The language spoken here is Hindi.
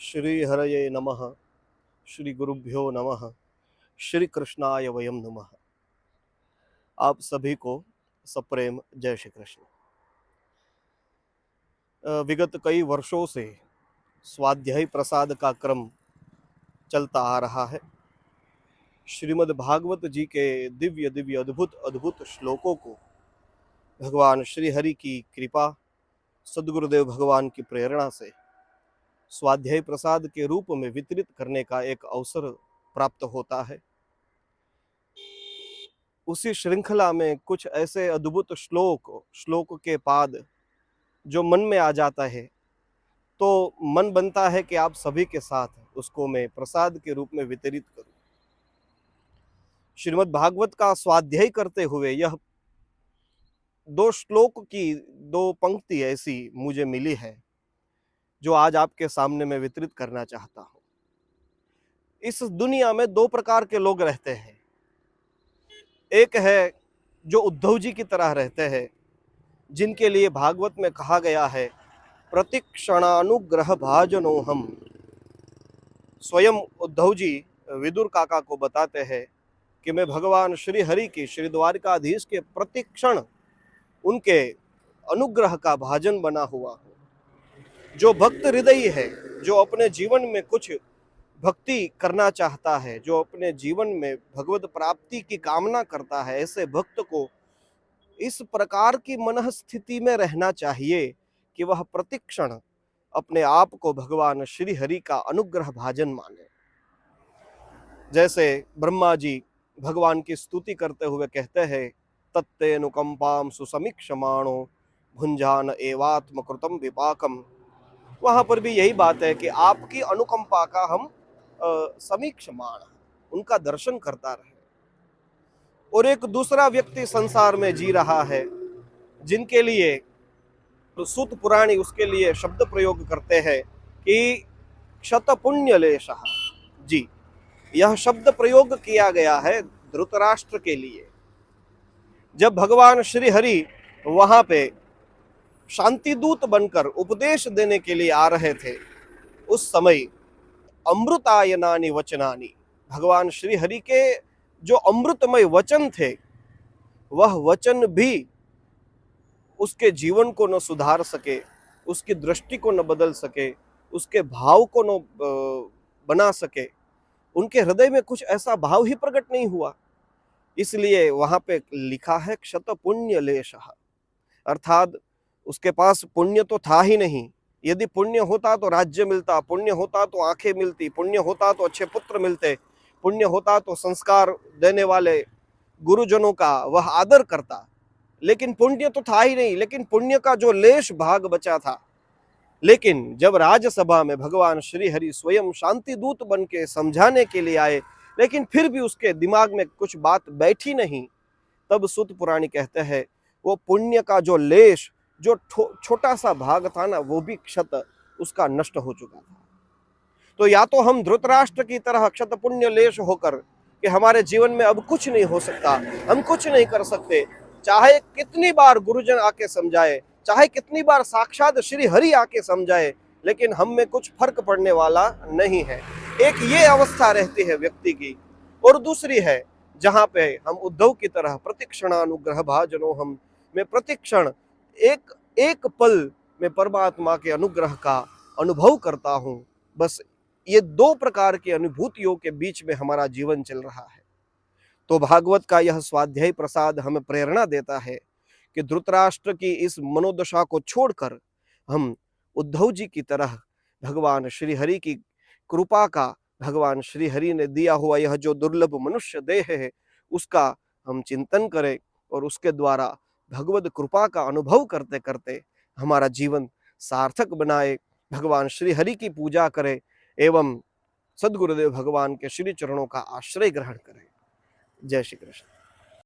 श्री हरये नमः। श्री गुरुभ्यो नमः। श्री कृष्णाय वयम नमः। आप सभी को सप्रेम जय श्री कृष्ण। विगत कई वर्षों से स्वाध्याय प्रसाद का क्रम चलता आ रहा है। श्रीमद् भागवत जी के दिव्य दिव्य अद्भुत अद्भुत श्लोकों को भगवान श्री हरि की कृपा, सद्गुरुदेव भगवान की प्रेरणा से स्वाध्याय प्रसाद के रूप में वितरित करने का एक अवसर प्राप्त होता है। उसी श्रृंखला में कुछ ऐसे अद्भुत श्लोक के पाद जो मन में आ जाता है, तो मन बनता है कि आप सभी के साथ उसको मैं प्रसाद के रूप में वितरित करूं। श्रीमद् भागवत का स्वाध्याय करते हुए यह दो श्लोक की दो पंक्ति ऐसी मुझे मिली है जो आज आपके सामने मैं वितरित करना चाहता हूं। इस दुनिया में दो प्रकार के लोग रहते हैं। एक है जो उद्धव जी की तरह रहते हैं, जिनके लिए भागवत में कहा गया है प्रतिक्षणानुग्रह भाजनो हम। स्वयं उद्धव जी विदुर काका को बताते हैं कि मैं भगवान श्री हरि की, श्री द्वारिकाधीश के प्रतिक्षण उनके अनुग्रह का भाजन बना हुआ हूँ। जो भक्त हृदयी है, जो अपने जीवन में कुछ भक्ति करना चाहता है, जो अपने जीवन में भगवत प्राप्ति की कामना करता है, ऐसे भक्त को इस प्रकार की मन स्थिति में रहना चाहिए कि वह प्रतिक्षण अपने आप को भगवान श्री हरि का अनुग्रह भाजन माने। जैसे ब्रह्मा जी भगवान की स्तुति करते हुए कहते हैं, तत्ते अनुकंपाम सुसमीक्षमाणो भुंजान एवात्म कृतम विपाकम। वहां पर भी यही बात है कि आपकी अनुकंपा का हम समीक्षमाण, उनका दर्शन करता रहे। और एक दूसरा व्यक्ति संसार में जी रहा है, जिनके लिए सूत पुराणी उसके लिए शब्द प्रयोग करते हैं कि क्षत पुण्य लेशः। जी, यह शब्द प्रयोग किया गया है धृतराष्ट्र के लिए। जब भगवान श्री हरि वहां पे शांति दूत बनकर उपदेश देने के लिए आ रहे थे, उस समय अमृतायनानि वचनानि, भगवान श्री हरि के जो अमृतमय वचन थे, वह वचन भी उसके जीवन को न सुधार सके, उसकी दृष्टि को न बदल सके, उसके भाव को न बना सके। उनके हृदय में कुछ ऐसा भाव ही प्रकट नहीं हुआ। इसलिए वहां पे लिखा है क्षत पुण्य लेशः, अर्थात उसके पास पुण्य तो था ही नहीं। यदि पुण्य होता तो राज्य मिलता, पुण्य होता तो आंखें मिलती, पुण्य होता तो अच्छे पुत्र मिलते, पुण्य होता तो संस्कार देने वाले गुरुजनों का वह आदर करता। लेकिन पुण्य तो था ही नहीं, लेकिन पुण्य का जो लेश भाग बचा था। लेकिन जब राज्यसभा में भगवान श्री हरि स्वयं शांति दूत बन के समझाने के लिए आए, लेकिन फिर भी उसके दिमाग में कुछ बात बैठी नहीं, तब सूत पुराणी कहते हैं वो पुण्य का जो लेश, जो छोटा सा भाग था ना, वो भी क्षत उसका नष्ट हो चुका था। तो या तो हम धृतराष्ट्र की तरह क्षत पुण्य लेश होकर कि हमारे जीवन में अब कुछ नहीं हो सकता, हम कुछ नहीं कर सकते, चाहे कितनी बार गुरुजन आके समझाए, चाहे कितनी बार साक्षात श्री हरि आके समझाए, लेकिन हम में कुछ फर्क पड़ने वाला नहीं है। एक ये अवस्था रहती है व्यक्ति की। और दूसरी है जहां पे हम उद्धव की तरह प्रतिक्षणानुग्रह भाजनो हम, मैं प्रतिक्षण एक एक पल में परमात्मा के अनुग्रह का अनुभव करता हूं। बस ये दो प्रकार की अनुभूतियों के बीच में हमारा जीवन चल रहा है। तो भागवत का यह स्वाध्याय प्रसाद हमें प्रेरणा देता है कि धृतराष्ट्र की इस मनोदशा को छोड़कर हम उद्धव जी की तरह भगवान श्री हरि की कृपा का, भगवान श्री हरि ने दिया हुआ यह जो दुर्लभ मनुष्य देह है, उसका हम चिंतन करें और उसके द्वारा भगवत कृपा का अनुभव करते करते हमारा जीवन सार्थक बनाए, भगवान श्री हरि की पूजा करें एवं सद्गुरुदेव भगवान के श्री चरणों का आश्रय ग्रहण करें। जय श्री कृष्ण।